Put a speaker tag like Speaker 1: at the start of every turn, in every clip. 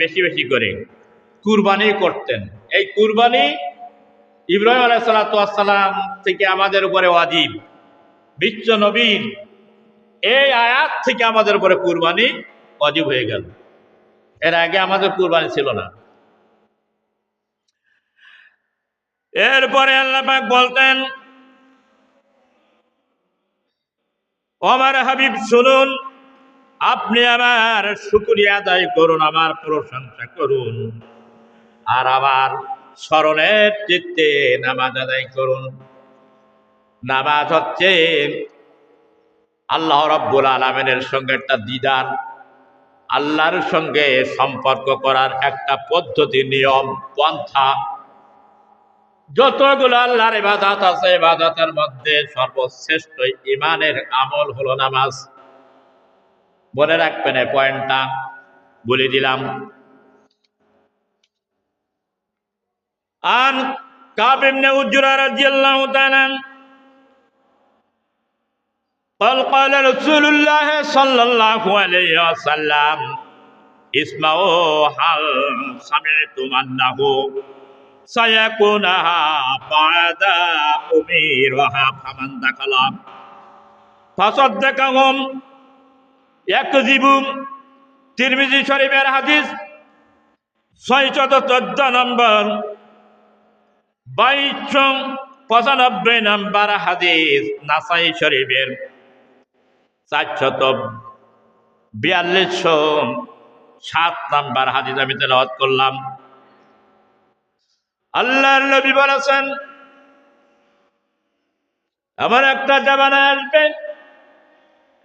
Speaker 1: বেশি বেশি করে কুরবানি করতেন। এই কুরবানি ইব্রাহিম আলাইহিস সালাম থেকে আমাদের উপরে ওয়াজিব। বিশ্ব নবীর এই আয়াত থেকে আমাদের উপরে কুরবানি ওয়াজিব হয়ে গেল। এর আগে আমাদের কুরবানি ছিল না। এরপরে আল্লাহ পাক বলতেন, আমার হাবিব শুনুন, আপনি আমার শুকরিয়া আদায় করুন, আমার প্রশংসা করুন, আর আমার স্মরণের চিত্তে নামাজ আদায় করুন। নামাজ হচ্ছে আল্লাহ রাব্বুল আলামিনের সঙ্গে একটা দিদার, আল্লাহর সঙ্গে সম্পর্ক করার একটা পদ্ধতি, নিয়ম, পন্থা। যতগুলো আল্লাহর ইবাদত আছে, ইবাদতের মধ্যে সর্বশ্রেষ্ঠ ইমানের আমল হলো নামাজ। মনে রাখবেন, এই পয়েন্টটা বলে দিলাম। আন কাব ইবনে উজরা রাদিয়াল্লাহু তাআলা قال قال رسول الله صلى الله عليه وسلم اسمعوا هل سمعتم أنه سيكون بعد أميرها فمن دخل فصدقهم يكذب। তিরমিজি শরীফের হাদিস 614 নম্বর, 2295 নম্বর হাদিস। নাসাই শরীফের 44207 নম্বর হাদিস আমি তেলাওয়াত করলাম। আল্লাহর নবী বলেছেন, আমার একটা জামানা আসবে।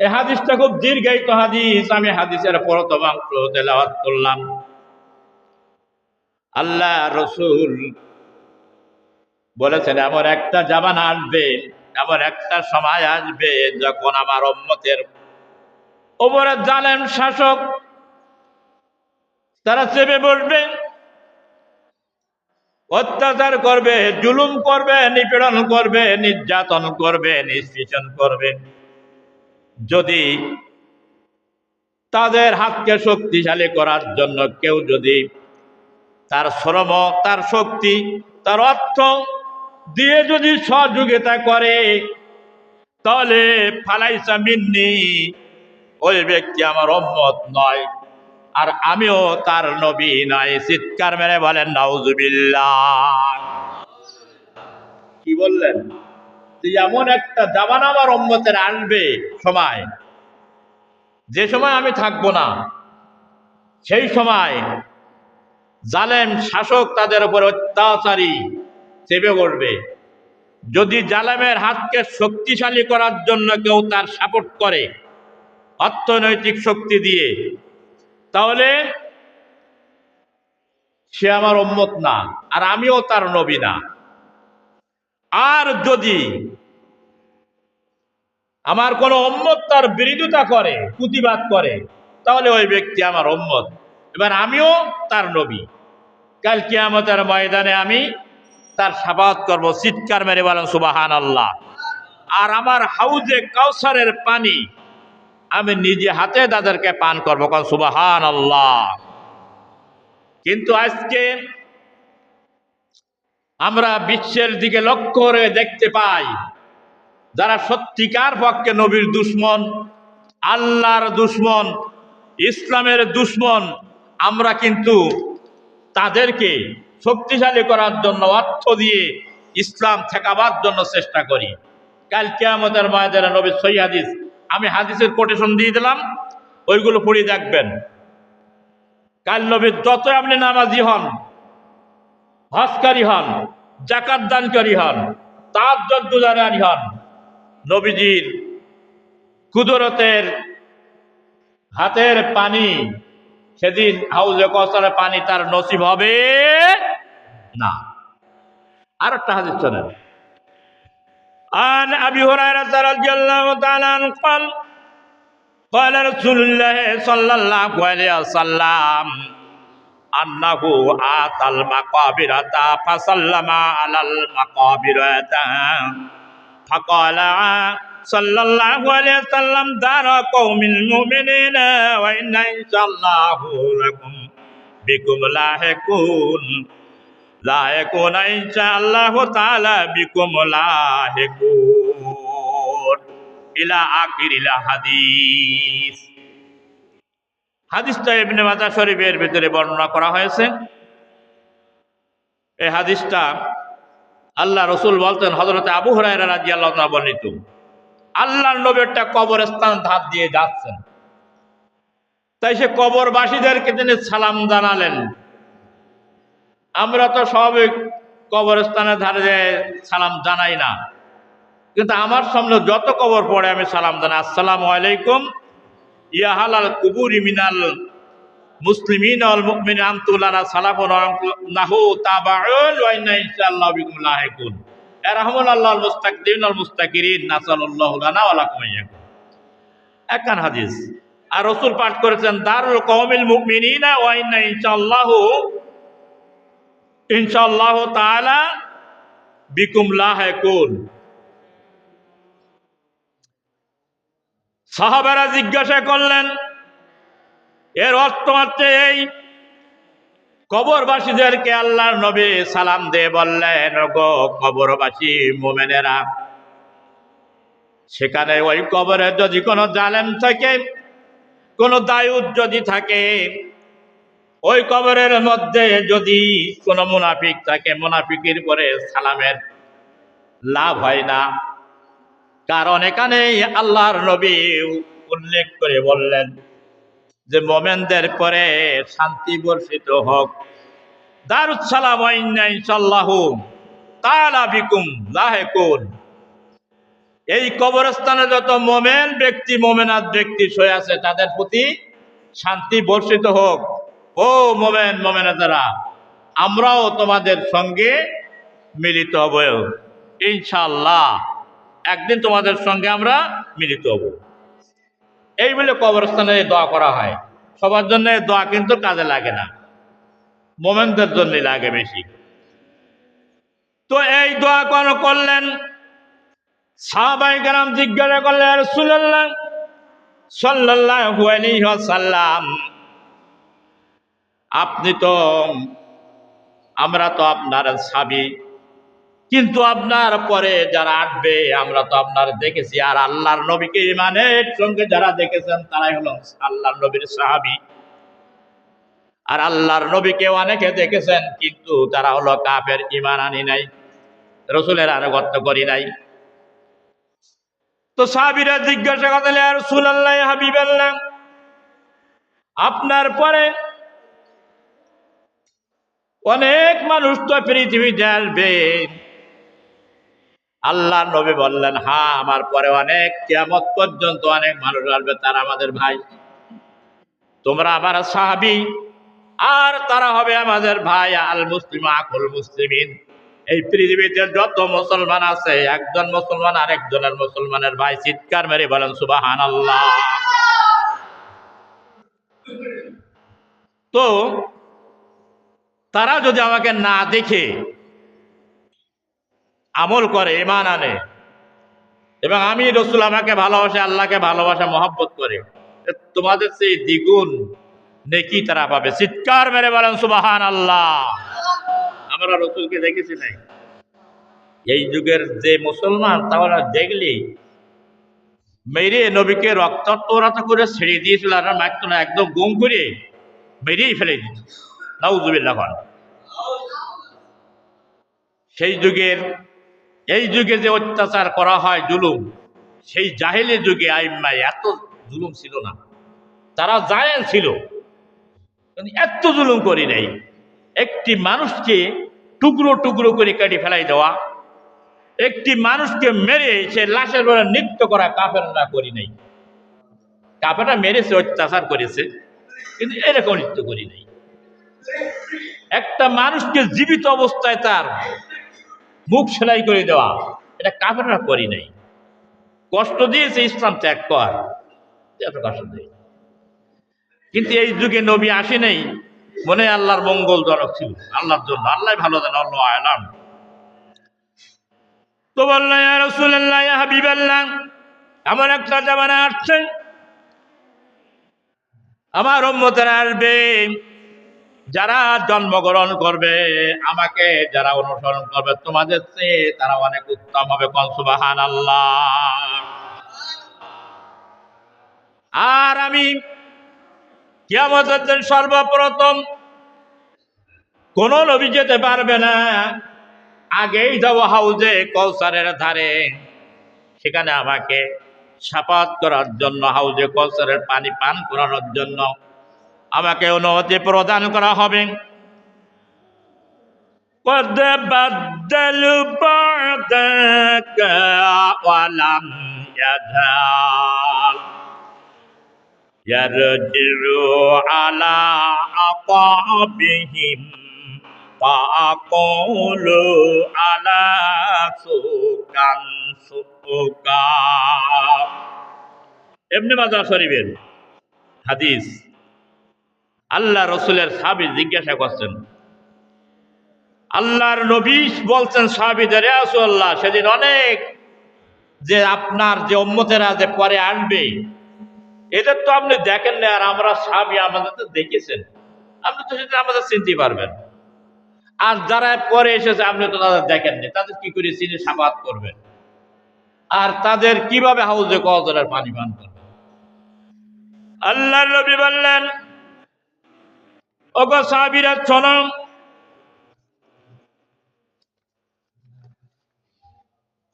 Speaker 1: এই হাদিসটা খুব দীর্ঘায়িত হাদিস, আমি হাদিসের প্রথম অংশ তেলাওয়াত করলাম। আল্লাহ রসুল বলেছেন, এমন একটা জামানা আসবে, এমন একটা সময় আসবে যখন আমার উম্মতের উপরে জালেম শাসক তারা চেপে বসবে, অত্যাচার করবে, জুলুম করবে, নিপীড়ন করবে, নির্যাতন করবে, নিষ্পেষণ করবে। যদি তাদের হাতকে শক্তিশালী করার জন্য কেউ যদি তার শ্রম, তার শক্তি, তার অর্থ দিয়ে যদি সহযোগিতা করে, তাহলে ফালাইসা মিন্নি, ওই ব্যক্তি আমার উম্মত নয়, আর আমিও তার নবী নয়। চিৎকার মেরে বলেন নাউজুবিল্লাহ। কি বললেন? এমন একটা জামানা আমার উম্মতের আসবে সময়, যে সময় আমি থাকবো না। সেই সময় জালেম শাসক তাদের উপর অত্যাচারী চেপে পড়বে। যদি জালেমের হাতকে শক্তিশালী করার জন্য কেউ তার সাপোর্ট করে অর্থনৈতিক শক্তি দিয়ে, তাহলে সে আমার উম্মত না, আর আমিও তার নবী না। আর যদি আমার কোনো উম্মত তার বিরোধিতা করে, প্রতিবাদ করে, তাহলে ওই ব্যক্তি আমার উম্মত, এবার আমিও তার নবী। কাল কিয়ামতের ময়দানে আমি তার শাফাআত করব। চিৎকার মেরে বলেন সুবহানাল্লাহ। আর আমার হাউজে কাউসারের পানি আমি নিজে হাতে তাদেরকে পান করবো, কারণ সুবহানাল্লাহ। কিন্তু আজকে আমরা বিশ্বের দিকে লক্ষ্য করে দেখতে পাই, যারা সত্যিকার পক্ষে নবীর দুশ্মন, আল্লাহর দুশ্মন, ইসলামের দুশ্মন, আমরা কিন্তু তাদেরকে শক্তিশালী করার জন্য অর্থ দিয়ে ইসলাম ঠেকাবার জন্য চেষ্টা করি। কাল কিয়ামতের ময়দানে নবীর সহিহ হাদিস, আমি হাদিসের কোটেশন দিয়ে দিলাম, ওইগুলো পড়ে দেখবেন। কাল নবীর যত আপনি নামাজি হন, হজকারী হন, যাকাত দানকারী হন, তাহাজ্জুদ গুজারি হন, নবীজির কুদরতের হাতের পানি সেদিন হাউজে কাউসারের পানি তার নসিব হবে না। আর একটা হাদিস শোনেন। আন আবি হুরায়রা রাদিয়াল্লাহু তাআলা আনহু قال قال رسول الله صلى الله عليه وسلم أنه آتى المقابرة فسلم على المقابرة فقال صلى الله عليه وسلم دار قوم المؤمنين وإن إن شاء الله لكم বিকুম লাহিকুন, লাহিকুন ইনশাআল্লাহু তাআলা বিকুম লাহিকুন ইলা আখিরিল হাদিস। হাদিসটা ইবনে মাজাহ শরীফের ভিতরে বর্ণনা করা হয়েছে। এই হাদিসটা আল্লাহ রসুল বলতেন, হযরত আবু হুরায়রা রাদিয়াল্লাহু তাআলা বর্ণিত, আল্লাহর নবী একটা কবরস্থান ধার দিয়ে যাচ্ছেন, তাই সে কবরবাসীদেরকে তিনি সালাম জানালেন। আমরা তো স্বাভাবিক কবরস্থানের ধারে সালাম জানাই না, কিন্তু আমার সামনে যত কবর পড়ে আমি সালাম জানাই, আসসালামু আলাইকুম ইয়া হালাল কুবুরি মিনাল মুসলিমিন ওয়াল মুমিনিন আনতু লানা সালাফুন নাহু তাবাউন ওয়া ইন্না ইনশাআল্লাহ বিকুম লাহিকুন ইরহামুল্লাহুল মুস্তাকদিমিন ওয়াল মুস্তাকিরিন নাসাল্লাল্লাহু লানা ওয়া লাকুম ইয়াকুম। একখান হাদিস। আর রাসূল পাঠ করেছেন, দারুল কওমিল মুমিনিনা ওয়া ইন্না ইনশাআল্লাহু তাআলা বিকুম লাহিকুন। সাহাবারা জিজ্ঞাসা করলেন, এর অর্থ হচ্ছে এই, কবরবাসীদেরকে আল্লাহর নবী সালাম দিয়ে বললেন, গো কবরবাসী মুমিনেরা, সেখানে ওই কবরে যদি কোনো জালেম থাকে, কোনো দায়ুদ যদি থাকে, ওই কবরের মধ্যে যদি কোনো মুনাফিক থাকে, মুনাফিকের পরে সালামের লাভ হয় না। কারণ এখানে আল্লাহর নবী উল্লেখ করে বললেন যে মোমেনদের পরে শান্তি বর্ষিত হোক, দারুস সালাম ওয়া ইন্না ইনশাআল্লাহু তাআলা বিকুম লাহিকুন। এই কবরস্থানে যত মোমেন ব্যক্তি মোমেনাত ব্যক্তি শুয়ে আছে, তাদের প্রতি শান্তি বর্ষিত হোক। ও মোমেন মোমেনাতেরা, আমরাও তোমাদের সঙ্গে মিলিত হব ইনশাআল্লাহ, একদিন তোমাদের সঙ্গে আমরা মিলিত হব। এই বলে কবরস্থানে দোয়া করা হয়। সবার জন্য দোয়া কিন্তু কাজে লাগে না, মোমেনদের জন্য লাগে বেশি। তো এই দোয়া কোন করলেন? সাহাবায়ে কেরাম জিজ্ঞাসা করলেন, ইয়া রাসূলুল্লাহ সাল্লাল্লাহু আলাইহি ওয়াসাল্লাম, আপনি তো, আমরা তো আপনার সাহাবী, কিন্তু আপনার পরে যারা আসবে আমরা তো আপনার দেখেছি, আর আল্লাহর নবীকে ঈমানের সঙ্গে যারা দেখেছেন তারাই হলো আল্লাহর নবীর সাহাবী। আর আল্লাহর নবীকে অনেকে দেখেছেন, কিন্তু তারা হলো কাফের, ঈমান আনি নাই, রাসূলের আনুগত্য করি নাই। তো সাহাবীরা জিজ্ঞাসা করলেন, ইয়া রাসূলুল্লাহ, ইয়া হাবিবাল্লাহ, আপনার পরে অনেক মানুষ তো পৃথিবীতে আসবে। আল্লাহর নবী বললেন, হ্যাঁ, আমার পরে অনেক, কিয়ামত পর্যন্ত অনেক মানুষ আসবে, তারা আমাদের ভাই, তোমরা আমার সাহাবী, আর তারা হবে আমাদের ভাই। আল মুসলিম আকুল মুসলিমিন, এই পৃথিবীতে যত মুসলমান আছে, একজন মুসলমান আরেকজনের মুসলমানের ভাই। চিৎকার মেরে বলেন সুবহানাল্লাহ। তো তারা যদি আমাকে না দেখে আমল করে, ঈমান আনে, এবং আমি রাসূল আমাকে ভালোবাসে, আল্লাহকে ভালোবাসে, মহব্বত করে, তোমাদের সেই দ্বিগুণ নেকি তারা পাবে। চিৎকার মেরে বলেন সুবহানাল্লাহ। আমরা রাসূলকে দেখেছি নাই? এই যুগের যে মুসলমান, তাহলে দেখলি মেরে নবীকে রক্তাক্ত করে ছেড়ে দিয়েছিল, আর মারতো না, একদম গুম করে মেরেই ফেলে দিত। নাউযুবিল্লাহ। সেই যুগের, এই যুগে যে অত্যাচার করা হয়, জুলুম, সেই জাহেলি যুগে আইম্মায় এত জুলুম ছিল না। তারা জাহেল ছিল, এত জুলুম করি নাই। একটি মানুষকে টুকরো টুকরো করে কেটে ফেলাই দেওয়া, একটি মানুষকে মেরে সে লাশের পরে নৃত্য করা, কাফেররা করি নাই। কাফেররা মেরেছে, অত্যাচার করেছে, কিন্তু এরকম নৃত্য করি নাই। একটা মানুষকে জীবিত অবস্থায় তার মুখ সেলাই করে দেওয়া, এটা কাফেররা করি নাই। কষ্ট দিয়েছে, ইসলাম ত্যাগ কর, এত কষ্ট দেয়। কিন্তু এই যুগে নবী আসে নাই, মনে হয় আল্লাহর মঙ্গলজনক ছিল, আল্লাহর জন্য, আল্লাহ ভালো জানে, আল্লাহু আ'লাম। তো বললেন, ইয়া রাসূলুল্লাহ, ইয়া হাবিবাল্লাহ, এমন একটা জামানা আসছে, আমার উম্মতেরা আসবে, যারা জন্মগ্রহণ করবে, আমাকে যারা অনুসরণ করবে, তোমাদের চেয়ে তারা অনেক উত্তম হবে। কোন সুবহানাল্লাহ। আর আমি কিয়ামতের দিন সর্বপ্রথম কোন নবী যেতে পারবে না, আগেই যাব হাউজে কৌসারের ধারে, সেখানে আমাকে শাফাত করার জন্য, হাউজে কৌসারের পানি পান করানোর জন্য আমাকে অনুমতি প্রদান করা হবে। قد بدلوا بعدك ولم يزال يرجعوا على عقابهم فأقولوا على سوكا سوكا। ইবনে মাজাহ শরীফের হাদিস। আল্লাহ রসুলের সাহাবী জিজ্ঞাসা করছেন, আল্লাহর নবী বলছেন সাহাবীদের, ইয়া রাসূলুল্লাহ, সেদিন অনেক যে আপনার যে উম্মতেরা যে পরে আসবে, এদের তো আপনি দেখেন না, আর আমরা সাহাবী আমাদের তো দেখেছেন, আপনি তো সেদিন আমাদের চিনতে পারবেন। আর যারা পরে এসেছে আপনি তো তাদের দেখেননি, তাদের কি করে চিনে শাফাত করবেন, আর তাদের কিভাবে হাউজে কাউসারের পানি পান করবেন? আল্লাহর নবী বললেন, ওগো সাহাবীরা শোনো,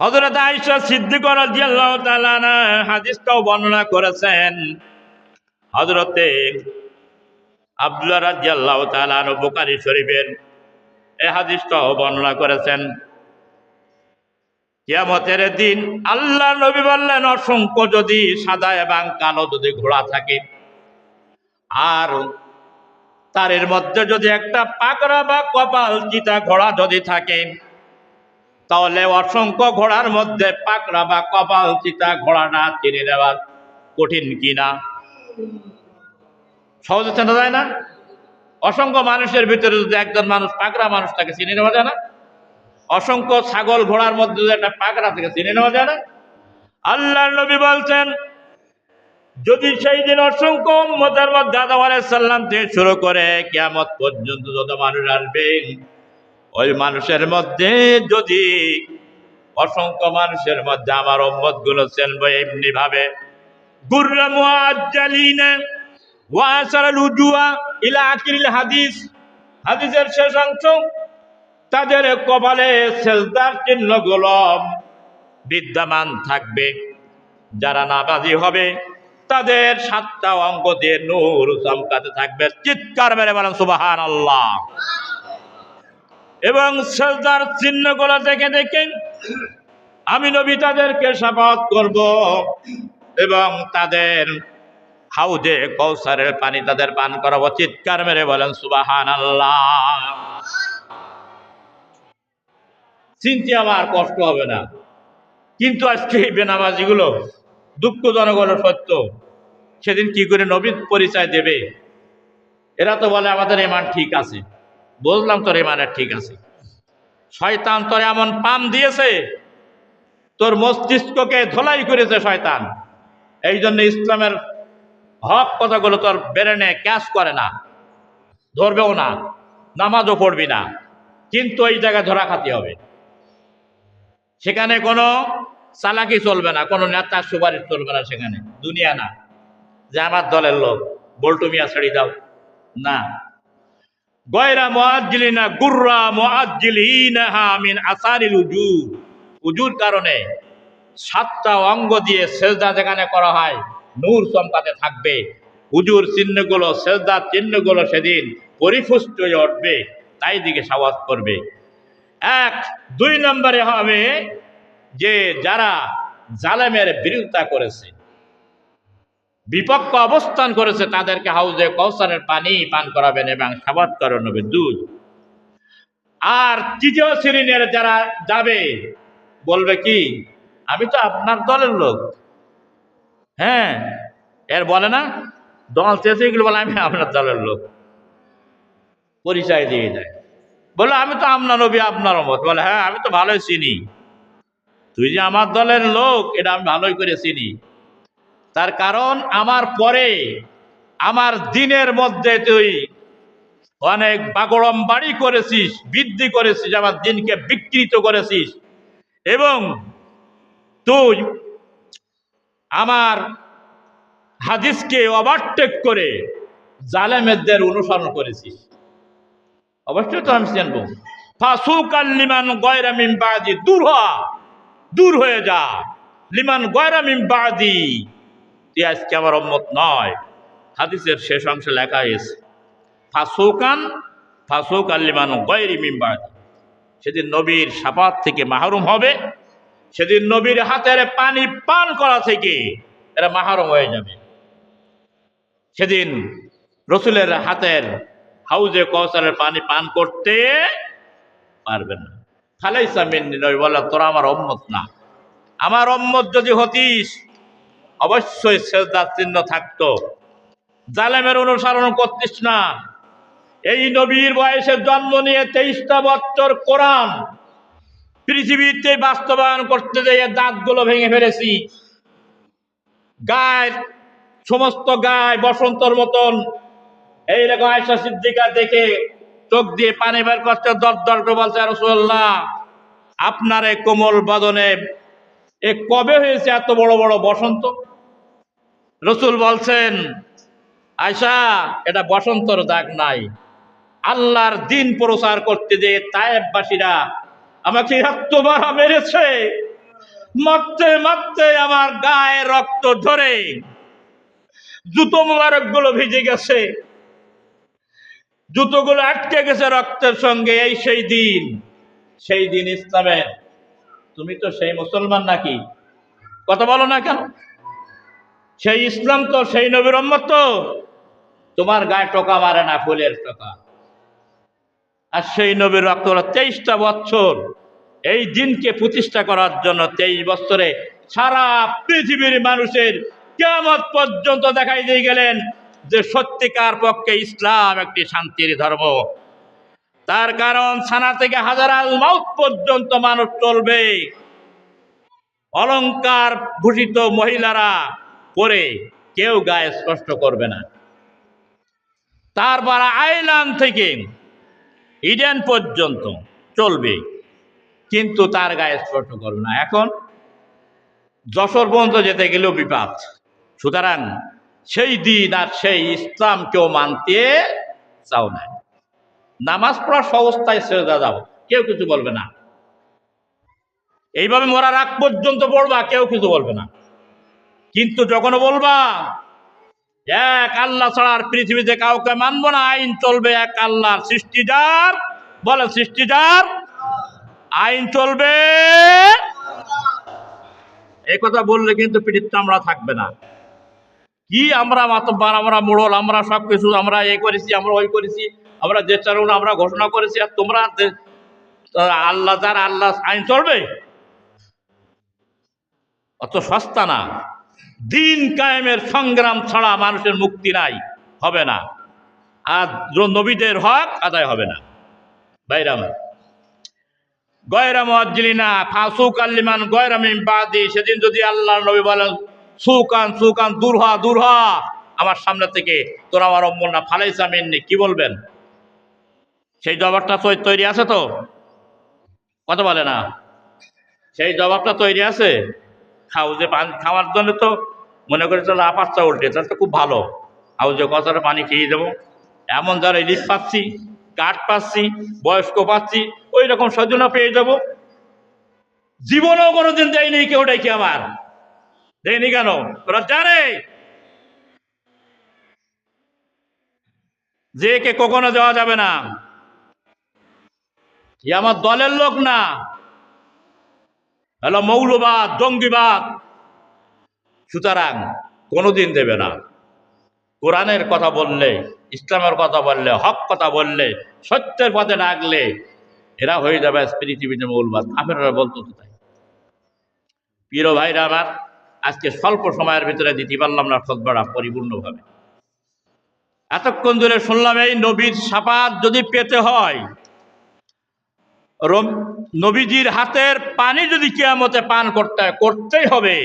Speaker 1: হযরত আয়েশা সিদ্দিকা রাদিয়াল্লাহু তাআলা আনহা হাদিসটাও বর্ণনা করেছেন। হযরতে আব্দুল্লাহ রাদিয়াল্লাহু তাআলা আনহু বুখারী শরীফের এই হাদিসটাও বর্ণনা করেছেন। কিয়ামতের দিন আল্লাহর নবী বললেন, অসংখ্য যদি সাদা এবং কালো যদি ঘোড়া থাকে, আর তার মধ্যে যদি একটা পাকড়া বা কপাল চিতা ঘোড়া যদি থাকে, তাহলে অসংখ্য ঘোড়ার মধ্যে পাকড়া বা কপাল চিতা ঘোড়াটা চিনে নেওয়া কঠিন কিনা? সহজে চেনা যায় না? অসংখ্য মানুষের ভিতরে যদি একজন মানুষ পাকড়া মানুষটাকে চিনে নেওয়া যায় না? অসংখ্য ছাগল ঘোড়ার মধ্যে যদি একটা পাকড়া থেকে চিনে নেওয়া যায় না? আল্লাহর নবী বলছেন, যদি সেই দিন অসংখ্য উম্মতের মধ্যে আদম আলাইহিস সালাম থেকে শুরু করে কিয়ামত পর্যন্ত যত মানুষ আসবে, ওই মানুষের মধ্যে যদি অসংখ্য মানুষের মধ্যে আমার উম্মত গুলো চেনবো এমনি ভাবে, গুররা মুআজ্জালিনা ওয়া আসারাল উজুয়া ইলা আখিরিল হাদিস, হাদিসের শেষ অংশ, তাদের কপালে সেজদার চিহ্নগুলো বিদ্যমান থাকবে। যারা নামাজি হবে তাদের 7টা অঙ্গ দিয়ে নূর চমকাতে থাকবে। চিৎকার মেরে বলেন সুবহানাল্লাহ। এবং সেজদার চিহ্নগুলো দেখে দেখে আমি নবী তাদেরকে শাফাত করব এবং তাদের হাউজে কৌসারের পানি তাদের পান করাবো। চিৎকার মেরে বলেন সুবহানাল্লাহ। চিনতে আমার কষ্ট হবে না। কিন্তু আজকে এই বেনামাজিগুলো, দুঃখজনক হলো সত্য, সেদিন কি করে নবীর পরিচয় দেবে? এরা তো বলে আমাদের ইমান ঠিক আছে। বুঝলাম তোর ইমানের ঠিক আছে, শয়তান তোর এমন পাম দিয়েছে, তোর মস্তিষ্ককে ধোলাই করেছে শয়তান, এই জন্য ইসলামের হক কথাগুলো তোর ব্রেনে ক্যাচ করে না, ধরবেও না, নামাজও পড়বি না। কিন্তু এই জায়গায় ধরা খাতে হবে। সেখানে কোনো চালাকি চলবে না, কোনো নেতার সুপারিশ চলবে না। সেখানে দুনিয়া না যে আমার দলের লোক, বল্টু মিয়া ছেড়ে দাও, না। গয়রা মুআজ্জিলিনা গুররা মুআজ্জিলিনাহা মিন আসারিল উজু, উজুর কারণে 7টা অঙ্গ দিয়ে সেজদা যেখানে করা হয় নূর চমকাতে থাকবে। উজুর চিহ্নগুলো, সেজদার চিহ্নগুলো সেদিন পরিপুষ্ট হয়ে উঠবে, তাই দিকে শাফাত করবে। 1 2 নম্বরে হবে যে যারা জালেমের বিরোধিতা করেছে, বিপক্ষ অবস্থান করেছে, তাদেরকে হাউজে কৌসারের পানি পান করাবেন এবং শাফাত করাবেন 2। আর 3য় শ্রেণীর যারা যাবে বলবে কি, আমি তো আপনার দলের লোক। হ্যাঁ, এর বলে না দল চেয়েছে, এগুলো বলে আমি আপনার দলের লোক, পরিচয় দিয়ে যায়। বলে আমি তো আপনার নবী, আপনার উম্মত। বলে হ্যাঁ, আমি তো ভালোই চিনি, তুই যে আমার দলের লোক এটা আমি ভালোই করে চিনি। তার কারণ আমার পরে আমার দিনের মধ্যে তুই অনেক বাগড়ম বাড়ি করেছিস, বৃদ্ধি করেছিস, আমার দিনকে বিকৃত করেছিস, এবং তুই আমার হাদিসকে ওভারটেক করে জালেমেরদের অনুসরণ করেছিস। অবশ্যই তো আমি জানবো। ফাসুকাল লিমান গয়রা মিন বাদি, দূর হ, দূর হয়ে যা। লিমান গয়রা মিন বাদি, তুই আজকে আমার উম্মত নয়। হাদিসের শেষ অংশে লেখা হয়েছে ফাসুকাল লিমান গয়রি মিন বাদি। সেদিন নবীর শাফাত থেকে মাহরুম হবে, সেদিন নবীর হাতের পানি পান করা থেকে এরা মাহরুম হয়ে যাবে। সেদিন রসুলের হাতের হাউজে কওসারের পানি পান করতে পারবেন না। ফালাইসা মিন্নি, নবী বলে তোরা আমার উম্মত না। আমার উম্মত যদি হতিস অবশ্যই সেজদার চিহ্ন থাকতো। জালেমের অনুসরণ করতিস না। এই নবীর বয়সে জন্ম নিয়ে 23টা বছর কোরআন পৃথিবীতে বাস্তবায়ন করতে যেয়ে দাঁতগুলো ভেঙে ফেলেছি। গায়ের সমস্ত গায়ে বসন্তর মতন এইরকম আয়েশা সিদ্দিকা দেখে চোখ দিয়ে পানি বের করতে দর দর করে বলছে, রাসূলুল্লাহ আপনার এই কোমল বদনে এ কবে হয়েছে এত বড় বড় বসন্ত? রসুল বলছেন, আয়েশা এটা বসন্তর দাগ নাই, আল্লাহর দিন প্রচার করতে যে তায়েববাসীরা আমাকে এত মারা মেরেছে, মারতে মারতে আমার গায়ে রক্ত ধরে জুতো মোবারক গুলো ভিজে গেছে, জুতোগুলো আটকে গেছে রক্তের সঙ্গে। এই সেই দিন ইসলামের। তুমি তো সেই মুসলমান নাকি? কথা বলো না কেন? সেই ইসলাম তো, সেই নবীর উম্মত তো। তোমার গায়ে টোকা মারে না, ফুলের টোকা। আর সেই নবীর রক্ত হলো 23টা বছর এই দিনকে প্রতিষ্ঠা করার জন্য। 23 বছরে সারা পৃথিবীর মানুষের কিয়ামত পর্যন্ত দেখাই দিয়ে গেলেন যে সত্যিকার পক্ষে ইসলাম একটি শান্তির ধর্ম। তার কারণ ছানা থেকে হাজার আল মাউত পর্যন্ত মানুষ চলবে অলংকার ভূষিত মহিলারা পরে, কেউ গায়ে স্পষ্ট করবে না। তারপর আইল্যান্ড থেকে ইডেন পর্যন্ত চলবে, কিন্তু তার গায়ে স্পর্শ করবে না। এখন যশোর পর্যন্ত যেতে গেলেও বিপাদ। সুতরাং সেই দিন আর সেই ইসলাম কেউ মানতে চাও না। নামাজ পড়ার অবস্থায় সেজদা দাও, কেউ কিছু বলবে না। এইভাবে মরার আগ পর্যন্ত পড়বা, কেউ কিছু বলবে না। কিন্তু যখন বলবা এক আল্লাহ ছাড়া আর পৃথিবীতে কাউকে মানবো না, আইন চলবে এক আল্লাহর, সৃষ্টিজার বলে সৃষ্টিজার, আইন চলবে, এই কথা বললে কিন্তু পিঠির চামড়া থাকবে না। কি আমরা মাতব্বার, আমরা মোড়ল, আমরা সবকিছু, আমরা এ করেছি, আমরা ওই করেছি, আমরা যে চালু আমরা ঘোষণা করেছি, আর তোমরা আল্লাহ যার আল্লাহ আইন চলবে, অত সস্তা না। দিন কায়েমের সংগ্রাম ছাড়া মানুষের মুক্তি নাই, হবে না। আর নবীদের হক আদায় হবে না। বাইরে আমার গয়রা মুআজ্জিলিনা ফাসুকাল লিমান গয়রা মিন বাদি, সেদিন যদি আল্লাহর নবী বলেন সুকান সুকান, দূর হ দূর হ আমার সামনে থেকে, তোরা আমার উম্মত না, ফালাইসা মিন্নি, কি বলবেন? সেই জবাবটা তৈরি আছে তো? কথা বলে না? সেই জবাবটা তৈরি আছে। হাউজে পানি খাওয়ার জন্য তো মনে করে চলো আপাতটা উল্টে, তাহলে তো খুব ভালো, হাউজে কতটা পানি খেয়ে দেবো। এমন যারা ইলিশ পাচ্ছি, কাঠ পাচ্ছি, বয়স্ক পাচ্ছি, ওই রকম সজনা পেয়ে যাবো। জীবনেও কোনোদিন দেয়নি কেউ ডাকি, আমার দেয়নি কেন? ওরা জানে যে একে কখনো দেওয়া যাবে না, এ আমার দলের লোক না, হলো মৌলবাদ, জঙ্গিবাদ। সুতরাং কোনোদিন দেবে না। কোরআনের কথা বললে, ইসলামের কথা বললে, হক কথা বললে, সত্যের পথে ডাকলে এরা হয়ে যাবে পৃথিবীতে মৌলবাদ। আপনারা বলতো তো তাই। প্রিয় ভাইরা আমার, আজকে স্বল্প সময়ের ভিতরে দিতে পারলাম না খুতবাটা পরিপূর্ণভাবে। এতক্ষণ ধরে শুনলাম এই নবীর শাফাত যদি পেতে হয়, নবীজির হাতের পানি যদি কিয়ামতে পান করতে হয়, করতেই হবে,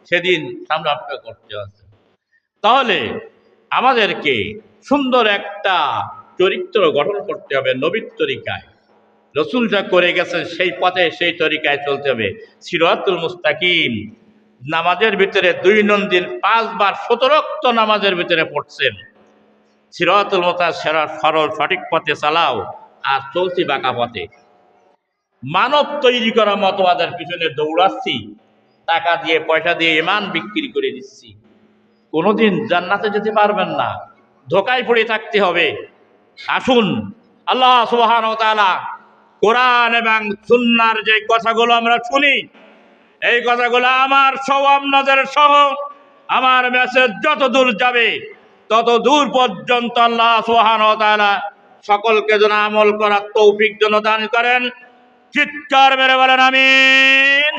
Speaker 1: সেদিন সামনে আপনাকে করতে হবে। তাহলে আমাদেরকে সুন্দর একটা চরিত্র গঠন করতে হবে নবীর তরিকায়। রসুল যা করে গেছেন সেই পথে সেই তরিকায় চলতে হবে। সিরাতুল মুস্তাকিম নামাজের ভিতরে দৈনন্দিন 5 বার শতরক্ত নামাজের ভিতরে পড়ছেন, সিরাতুল মুস্তাকিম সরল সঠিক পথে চালাও, আর চলছি বাঁকা পথে। মানব তৈরি করা মতবাদের পিছনে দৌড়াচ্ছি, টাকা দিয়ে পয়সা দিয়ে ইমান বিক্রি করে দিচ্ছি, কোনোদিন জান্নাতে যেতে পারবেন না, ধোকায় পড়ে থাকতে হবে। আসুন আল্লাহ সুবহানাহু ওয়া তাআলা কোরআন এবং সুন্নাহর যে কথাগুলো আমরা শুনি, এই কথাগুলো আমার সহ আপনাদের সহ আমার মেসেজ যত দূর যাবে তত দূর পর্যন্ত আল্লাহ সুবহানাহু ওয়া তাআলা সকলকে যেন আমল করার তৌফিক যেন দান করেন। চিৎকার মেরে বলেন আমিন।